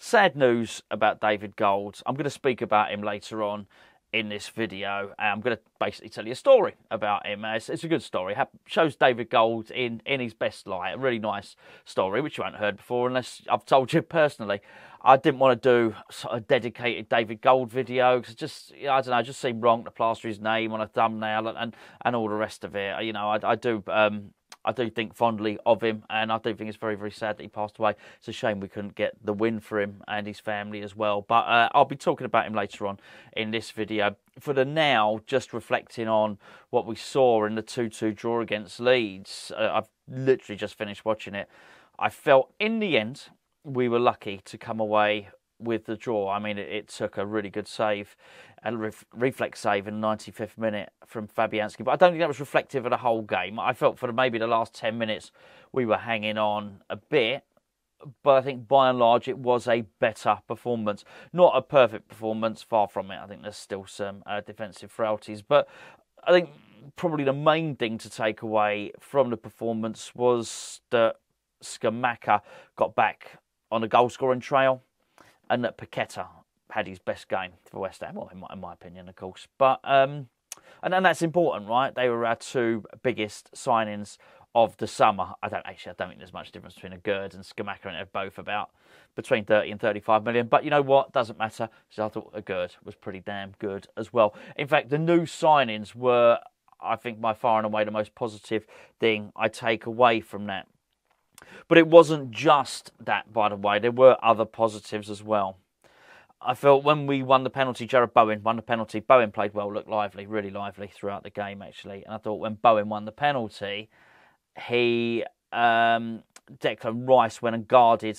sad news about David Gold. I'm going to speak about him later on in this video. I'm going to basically tell you a story about him. It's a good story. Shows David Gold in his best light. A really nice story, which you haven't heard before unless I've told you personally. I didn't want to do sort of dedicated David Gold video because just, I don't know, it just seemed wrong to plaster his name on a thumbnail and all the rest of it. You know, I do think fondly of him, and I do think it's very, very sad that he passed away. It's a shame we couldn't get the win for him and his family as well. But I'll be talking about him later on in this video. For the now, just reflecting on what we saw in the 2-2 draw against Leeds. I've literally just finished watching it. I felt in the end we were lucky to come away with the draw. I mean, it took a really good save, a reflex save in the 95th minute from Fabianski. But I don't think that was reflective of the whole game. I felt for maybe the last 10 minutes we were hanging on a bit. But I think by and large it was a better performance. Not a perfect performance, far from it. I think there's still some defensive frailties. But I think probably the main thing to take away from the performance was that Scamacca got back on a goal-scoring trail, and that Paqueta had his best game for West Ham, well, in my opinion, of course. But and that's important, right? They were our two biggest signings of the summer. I don't think there's much difference between a Gerd and Scamacca, and they're both about between 30 and 35 million. But you know what? Doesn't matter. So I thought a Gerd was pretty damn good as well. In fact, the new signings were, I think, by far and away the most positive thing I take away from that. But it wasn't just that, by the way. There were other positives as well. I felt when we won the penalty, Jared Bowen won the penalty. Bowen played well, looked lively, really lively throughout the game, actually. And I thought when Bowen won the penalty, Declan Rice went and guarded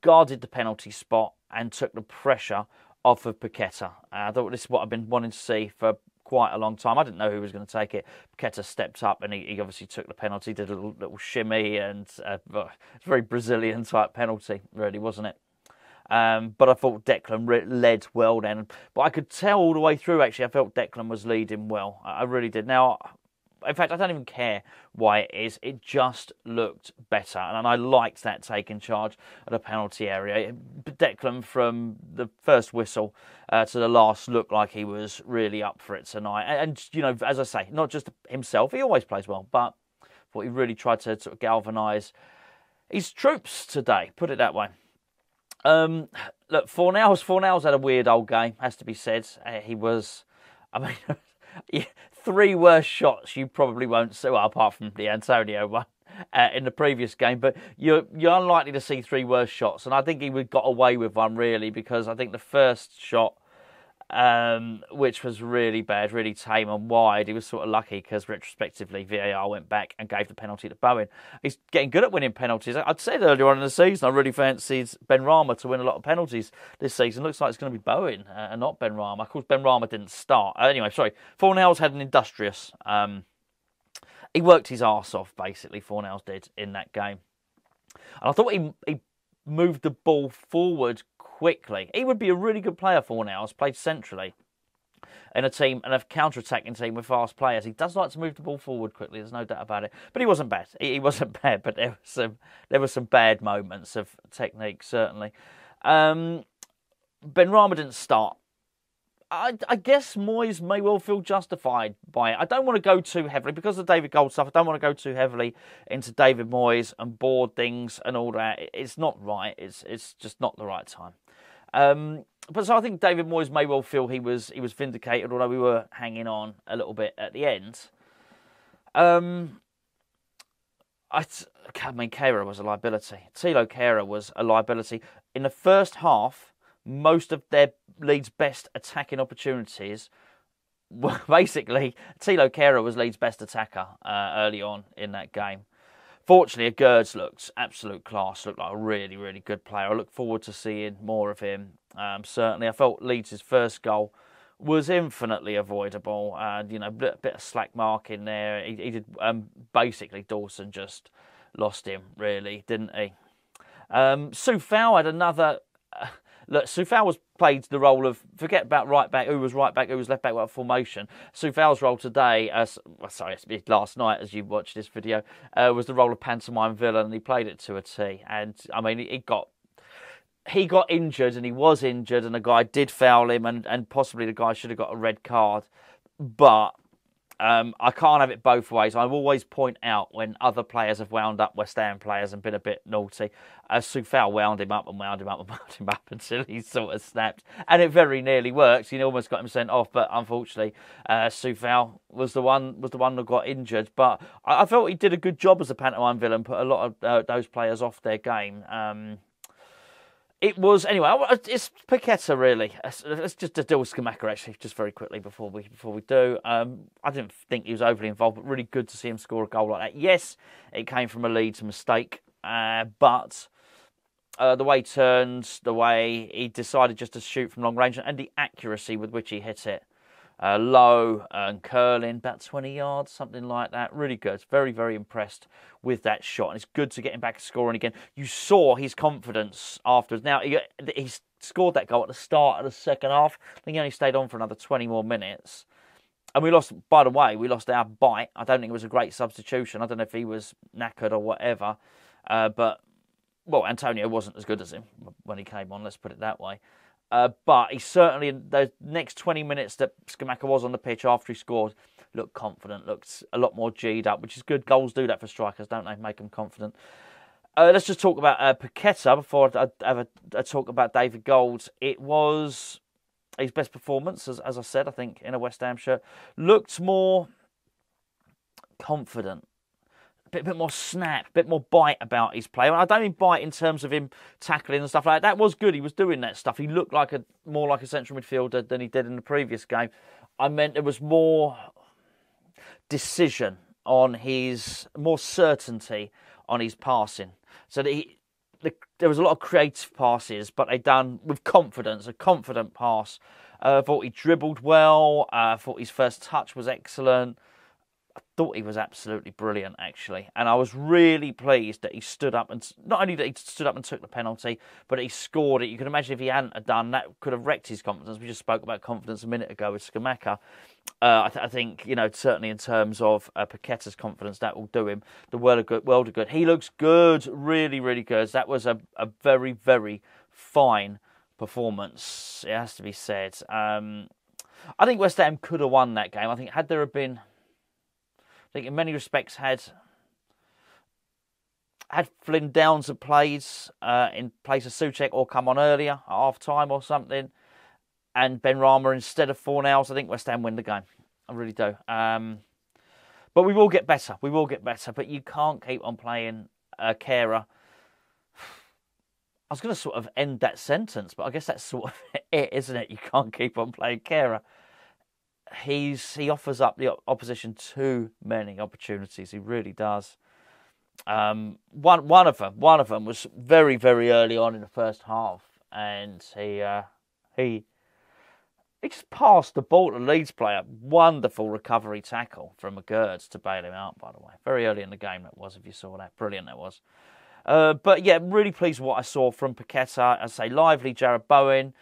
the penalty spot and took the pressure off of Paqueta. I thought this is what I've been wanting to see for quite a long time. I didn't know who was going to take it. Paqueta stepped up and he obviously took the penalty, did a little shimmy, and it's a very Brazilian type penalty, really, wasn't it? But I thought Declan led well then. But I could tell all the way through, actually, I felt Declan was leading well. I really did. Now, in fact, I don't even care why it is. It just looked better. And I liked that taking charge of the penalty area. Declan, from the first whistle to the last, looked like he was really up for it tonight. And, you know, as I say, not just himself. He always plays well. But I thought he really tried to sort of galvanise his troops today, put it that way. Look, Fornals had a weird old game, has to be said. He was, I mean, 3 worse shots you probably won't see, well, apart from the Antonio one in the previous game, but you're unlikely to see 3 worse shots. And I think he got away with one, really, because I think the first shot, which was really bad, really tame and wide, he was sort of lucky because retrospectively VAR went back and gave the penalty to Bowen. He's getting good at winning penalties. I'd said earlier on in the season I really fancied Benrahma to win a lot of penalties this season. Looks like it's going to be Bowen and not Benrahma. Of course, Benrahma didn't start. Anyway, sorry. Fornals had an industrious. He worked his arse off, basically, Fornals did, in that game. And I thought he moved the ball forward quickly. He would be a really good player for Fornals, played centrally in a team, and a counter-attacking team with fast players. He does like to move the ball forward quickly, there's no doubt about it. But he wasn't bad. He wasn't bad, but there were some bad moments of technique, certainly. Benrahma didn't start. I guess Moyes may well feel justified by it. I don't want to go too heavily, because of David Gold stuff, I don't want to go too heavily into David Moyes and board things and all that. It's not right. It's just not the right time. But so I think David Moyes may well feel he was vindicated, although we were hanging on a little bit at the end. I mean, Kehrer was a liability. Thilo Kehrer was a liability. In the first half, most of their Leeds' best attacking opportunities were basically Thilo Kehrer was Leeds' best attacker early on in that game. Fortunately, Gerds looked absolute class, looked like a really, really good player. I look forward to seeing more of him. Certainly, I felt Leeds' first goal was infinitely avoidable. You know, a bit of slack marking there. He did basically, Dawson just lost him, really, didn't he? Soufal had another. Look, Soufal played the role of, forget about right back, who was right back, who was left back, what formation. Soufal's role today, last night as you watched this video, was the role of pantomime villain, and he played it to a T. And, I mean, he got injured, and he was injured, and the guy did foul him, and possibly the guy should have got a red card. But I can't have it both ways. I always point out when other players have wound up West Ham players and been a bit naughty. Soufal wound him up and wound him up and wound him up until he sort of snapped. And it very nearly worked. He almost got him sent off, but unfortunately, Soufal was the one that got injured. But I felt he did a good job as a pantomime villain, put a lot of those players off their game. It was, anyway, it's Paqueta, really. Let's just deal with Scamacca, actually, just very quickly before we do. I didn't think he was overly involved, but really good to see him score a goal like that. Yes, it came from a Leeds mistake, but the way he turned, the way he decided just to shoot from long range, and the accuracy with which he hit it. Low and curling, about 20 yards, something like that. Really good. Very, very impressed with that shot. And it's good to get him back scoring again. You saw his confidence afterwards. Now, he scored that goal at the start of the second half. I think he only stayed on for another 20 more minutes. And we lost, by the way, we lost our bite. I don't think it was a great substitution. I don't know if he was knackered or whatever. But Antonio wasn't as good as him when he came on, let's put it that way. But he certainly, in the next 20 minutes that Scamacca was on the pitch after he scored, looked confident, looked a lot more G'd up, which is good. Goals do that for strikers, don't they? Make them confident. Let's just talk about Paqueta before I have a talk about David Gold. It was his best performance, as I said, I think, in a West Ham shirt. Looked more confident. A bit more snap, a bit more bite about his play. I don't mean bite in terms of him tackling and stuff like that. That was good. He was doing that stuff. He looked more like a central midfielder than he did in the previous game. I meant there was more decision on more certainty on his passing. So that there was a lot of creative passes, but they done with confidence, a confident pass. I thought he dribbled well. I thought his first touch was excellent. I thought he was absolutely brilliant, actually. And I was really pleased that he stood up, and not only that he stood up and took the penalty, but he scored it. You can imagine if he hadn't have done that, could have wrecked his confidence. We just spoke about confidence a minute ago with Scamacca. I think, certainly in terms of Paqueta's confidence, that will do him the world of good. He looks good, really, really good. That was a very, very fine performance, it has to be said. I think West Ham could have won that game. I think I think in many respects had Flynn Downs have played in place of Souček or come on earlier at half-time or something, and Ben Rama instead of Fornals, I think West Ham win the game. I really do. But we will get better. We will get better. But you can't keep on playing Kehrer. I was going to sort of end that sentence, but I guess that's sort of it, isn't it? You can't keep on playing Kehrer. He offers up the opposition too many opportunities. He really does. One of them was very, very early on in the first half, and he just passed the ball to the Leeds player. Wonderful recovery tackle from McGurds to bail him out, by the way. Very early in the game that was, if you saw that. Brilliant that was. But yeah, really pleased with what I saw from Paqueta. I say lively Jared Bowen,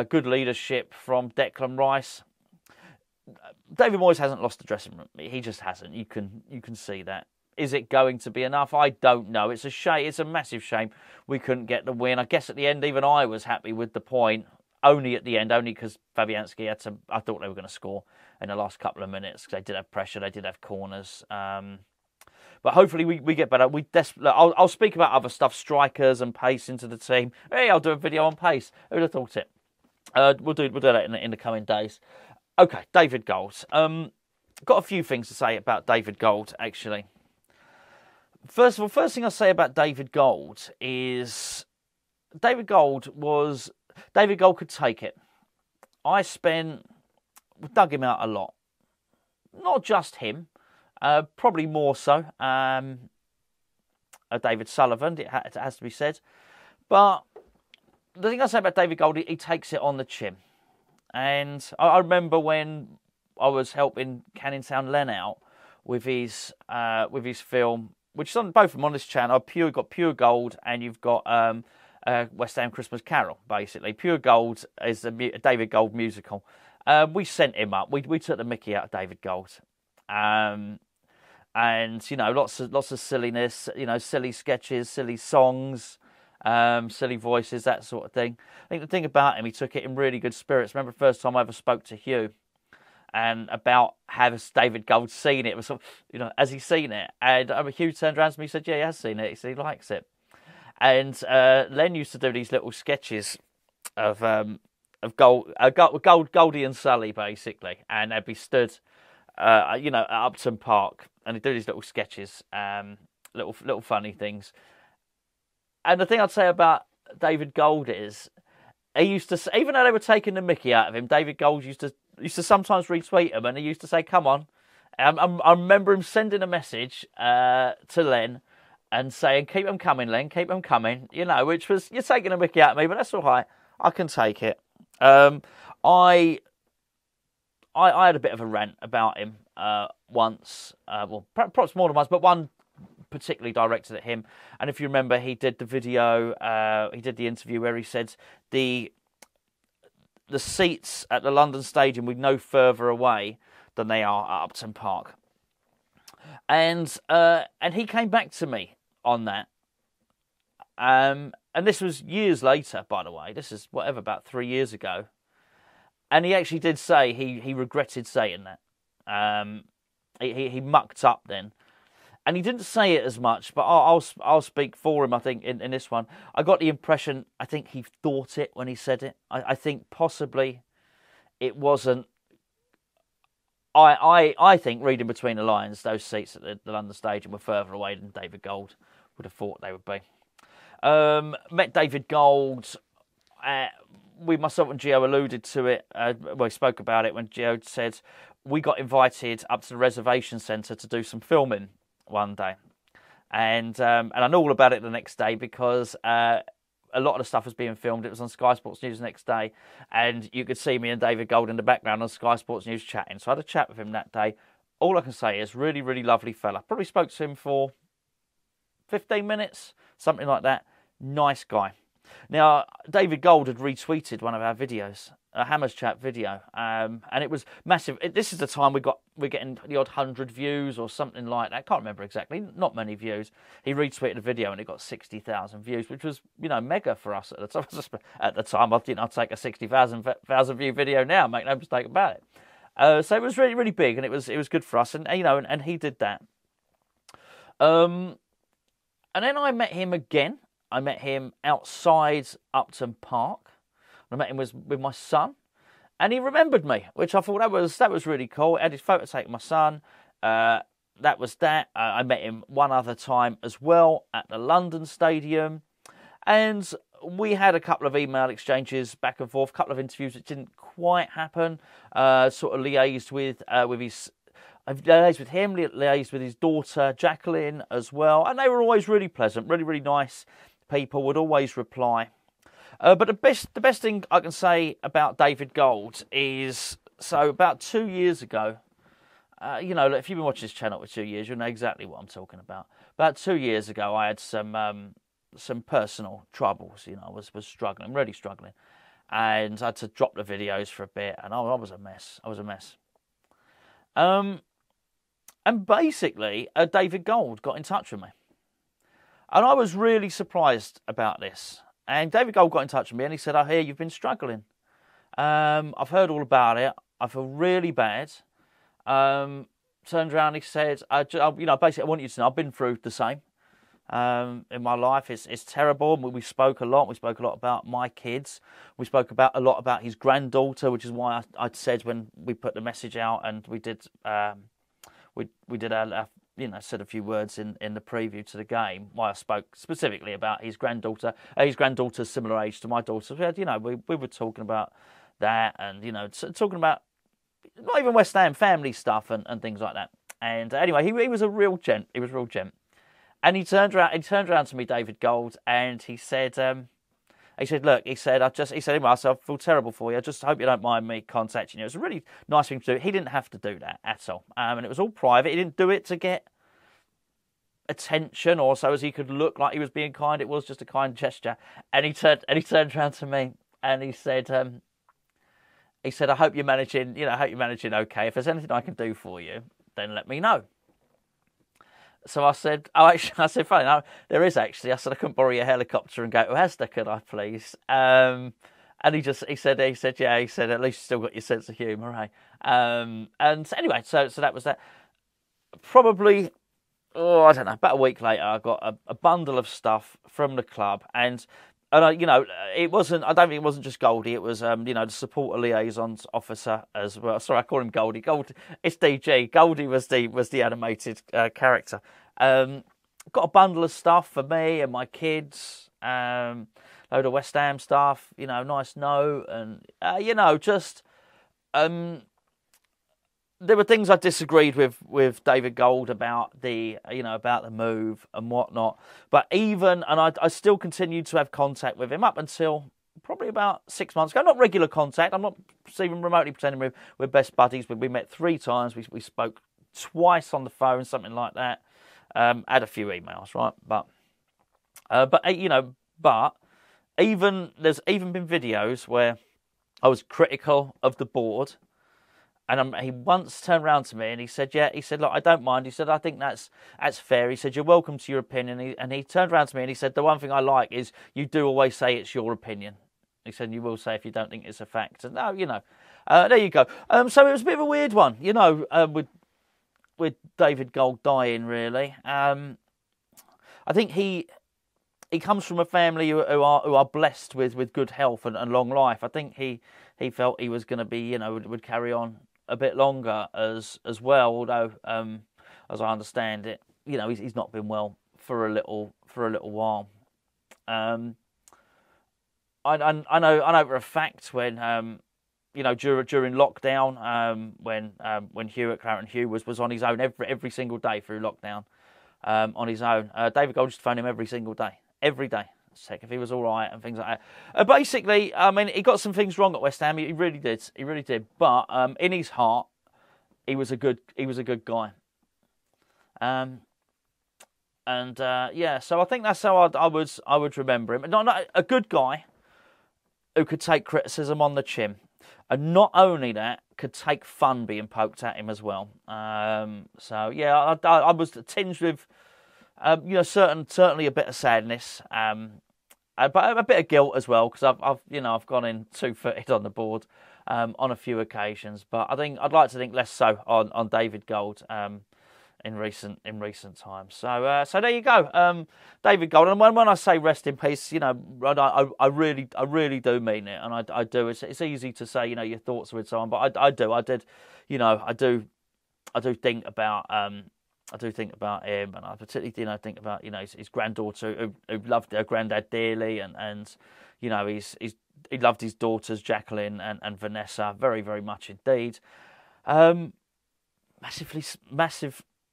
good leadership from Declan Rice. David Moyes hasn't lost the dressing room. He just hasn't. You can see that. Is it going to be enough? I don't know. It's a shame. It's a massive shame we couldn't get the win. I guess at the end, even I was happy with the point. Only at the end, only because Fabianski had to. I thought they were going to score in the last couple of minutes because they did have pressure. They did have corners. But hopefully we get better. I'll speak about other stuff, strikers and pace into the team. Hey, I'll do a video on pace. Who'd have thought it? We'll do that in the coming days. Okay, David Gold. Got a few things to say about David Gold, actually. First thing I'll say about David Gold is David Gold could take it. I dug him out a lot. Not just him, probably more so. David Sullivan, it has to be said. But the thing I say about David Gold, he takes it on the chin. And I remember when I was helping Canning Town Len out with his film, which is on both of them on this channel. You've got Pure Gold and you've got West Ham Christmas Carol, basically. Pure Gold is a David Gold musical. We sent him up. We took the mickey out of David Gold. And, lots of silliness, silly sketches, silly songs. silly voices, that sort of thing. I think the thing about him, he took it in really good spirits. Remember the first time I ever spoke to Hugh, and about has David Gold seen it? It was sort of, has he seen it? And Hugh turned around to me and said, yeah, he has seen it. He said he likes it. And Len used to do these little sketches of Goldie and Sully, basically, and they'd be stood, at Upton Park, and he'd do these little sketches, little funny things. And the thing I'd say about David Gold is, he used to, even though they were taking the mickey out of him, David Gold used to sometimes retweet him, and he used to say, "Come on." I remember him sending a message to Len and saying, "Keep them coming, Len, keep them coming." Which was, you're taking a mickey out of me, but that's all right. I can take it. I had a bit of a rant about him once, perhaps more than once, but one particularly directed at him. And if you remember, he did the video, he did the interview where he said the seats at the London Stadium were no further away than they are at Upton Park. And he came back to me on that. And this was years later, by the way. This is about 3 years ago. And he actually did say he regretted saying that. He mucked up then. And he didn't say it as much, but I'll speak for him, I think, in this one. I got the impression, I think he thought it when he said it. I think possibly it wasn't... I think, reading between the lines, those seats at the London Stadium were further away than David Gold would have thought they would be. Met David Gold. Myself and Gio alluded to it. We spoke about it when Gio said we got invited up to the reservation centre to do some filming one day, and I know all about it the next day because a lot of the stuff was being filmed. It was on Sky Sports News the next day, and you could see me and David Gold in the background on Sky Sports News chatting. So I had a chat with him that day. All I can say is really, really lovely fella. Probably spoke to him for 15 minutes, something like that. Nice guy. Now, David Gold had retweeted one of our videos, a Hammers Chat video, and it was massive. This is the time we're getting the odd 100 views or something like that. I can't remember exactly. Not many views. He retweeted a video and it got 60,000 views, which was mega for us at the time. At the time, I'd take a 60,000 view video now. Make no mistake about it. So it was really, really big, and it was good for us, and and he did that. And then I met him again. I met him outside Upton Park. I met him with my son, and he remembered me, which I thought that was really cool. I had his photo taken with my son. That was that. I met him one other time as well at the London Stadium, and we had a couple of email exchanges back and forth, a couple of interviews that didn't quite happen. Sort of liaised with his. I've liaised with him, liaised with his daughter Jacqueline as well, and they were always really pleasant, really, really nice people, would always reply. But the best thing I can say about David Gold is, so about 2 years ago, if you've been watching this channel for 2 years, you'll know exactly what I'm talking about. About 2 years ago, I had some personal troubles. I was struggling, really struggling, and I had to drop the videos for a bit, and I was a mess. And basically, David Gold got in touch with me. And I was really surprised about this. And David Gold got in touch with me and he said, I hear you've been struggling. I've heard all about it. I feel really bad. Turned around, he said, basically, I want you to know I've been through the same in my life. It's terrible. We spoke a lot. We spoke a lot about my kids. We spoke a lot about his granddaughter, which is why I said when we put the message out, and we did said a few words in the preview to the game, why I spoke specifically about his granddaughter. His granddaughter's similar age to my daughter. We were talking about that, and talking about not even West Ham family stuff and things like that. And anyway, he was a real gent. He was a real gent. And he turned around to me, David Gold, and he said, look, he said, I feel terrible for you. I just hope you don't mind me contacting you. It was a really nice thing to do. He didn't have to do that at all. And it was all private. He didn't do it to get attention or so as he could look like he was being kind. It was just a kind gesture. And he turned around to me and he said, I hope you're managing, okay. If there's anything I can do for you, then let me know. So I said, oh, actually, I said, funny, no, there is actually. I said, I couldn't borrow your helicopter and go to Asda, could I please? And he said, yeah, he said, at least you still got your sense of humour, eh? And anyway, so that was that. Probably, I don't know, about a week later, I got a bundle of stuff from the club, and it wasn't. I don't think it wasn't just Goldie. It was, the supporter liaisons officer as well. Sorry, I call him Goldie. Goldie, it's DG. Goldie was the animated character. Got a bundle of stuff for me and my kids. Load of West Ham stuff. Nice note, and just. There were things I disagreed with David Gold about about the move and whatnot. But I still continued to have contact with him up until probably about 6 months ago. Not regular contact. I'm not even remotely pretending we're best buddies. We met 3 times. We spoke twice on the phone, something like that. Had a few emails, right? But there's even been videos where I was critical of the board. And he once turned around to me and he said, look, I don't mind. He said, I think that's fair. He said, you're welcome to your opinion. And he turned around to me and he said, the one thing I like is you do always say it's your opinion. He said, you will say if you don't think it's a fact. And there you go. So it was a bit of a weird one, with David Gold dying, really. I think he comes from a family who are blessed with good health and long life. I think he felt he was going to be, would carry on a bit longer as well, although as I understand it, he's not been well for a little while. I know for a fact when during lockdown, when Hugh at Clarendon Hugh was on his own every single day through lockdown, on his own, David Gold used to phone him every single day, check if he was all right and things like that. Basically, I mean, he got some things wrong at West Ham. He really did. But in his heart, he was a good guy. So I think that's how I would remember him. Not a good guy who could take criticism on the chin, and not only that, could take fun being poked at him as well. I was tinged with. Certainly a bit of sadness, but a bit of guilt as well, because I've gone in 2-footed on the board on a few occasions. But I'd like to think less so on David Gold in recent times. So there you go, David Gold. And when I say rest in peace, I really do mean it, and I do. It's easy to say your thoughts with someone, but I do think about. I do think about him, and I particularly think about his granddaughter who loved her granddad dearly, and he loved his daughters Jacqueline and Vanessa very, very much indeed.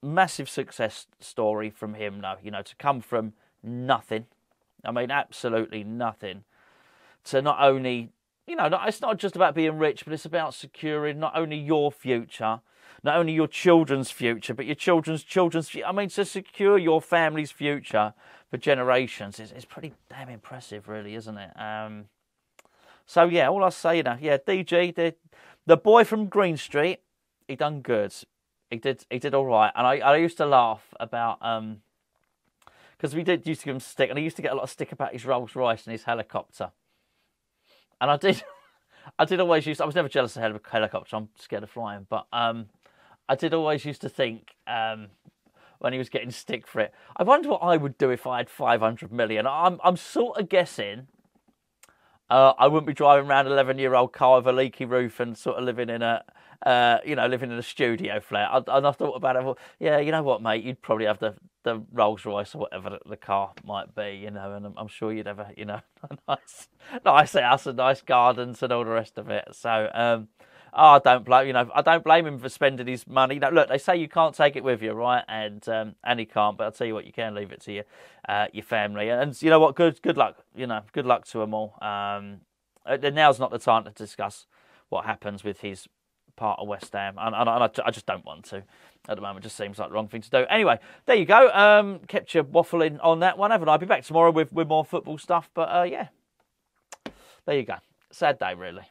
Massive success story from him though. To come from nothing, I mean absolutely nothing, to not only it's not just about being rich, but it's about securing not only your future, not only your children's future, but your children's future. I mean, to secure your family's future for generations is pretty damn impressive, really, isn't it? So yeah, all I say DG, the boy from Green Street, he done good. He did all right, and I used to laugh about because we used to give him stick, and I used to get a lot of stick about his Rolls Royce and his helicopter. And I did always I was never jealous of a helicopter. I'm scared of flying, but I did always used to think when he was getting stick for it, I wonder what I would do if I had 500 million. I'm sort of guessing I wouldn't be driving around an 11-year-old car with a leaky roof and sort of living in a studio flat. And I thought about it. Well, yeah, you know what, mate? You'd probably have the Rolls Royce or whatever the car might be, and I'm sure you'd have a nice house and nice gardens and all the rest of it. So, I don't blame him for spending his money. Now, look, they say you can't take it with you, right? And he can't. But I'll tell you what, you can leave it to your family. And you know what? Good luck. Good luck to them all. Now's not the time to discuss what happens with his part of West Ham, and I just don't want to at the moment. It just seems like the wrong thing to do. Anyway, there you go. Kept you waffling on that one, haven't I? I'll be back tomorrow with more football stuff. But yeah, there you go. Sad day, really.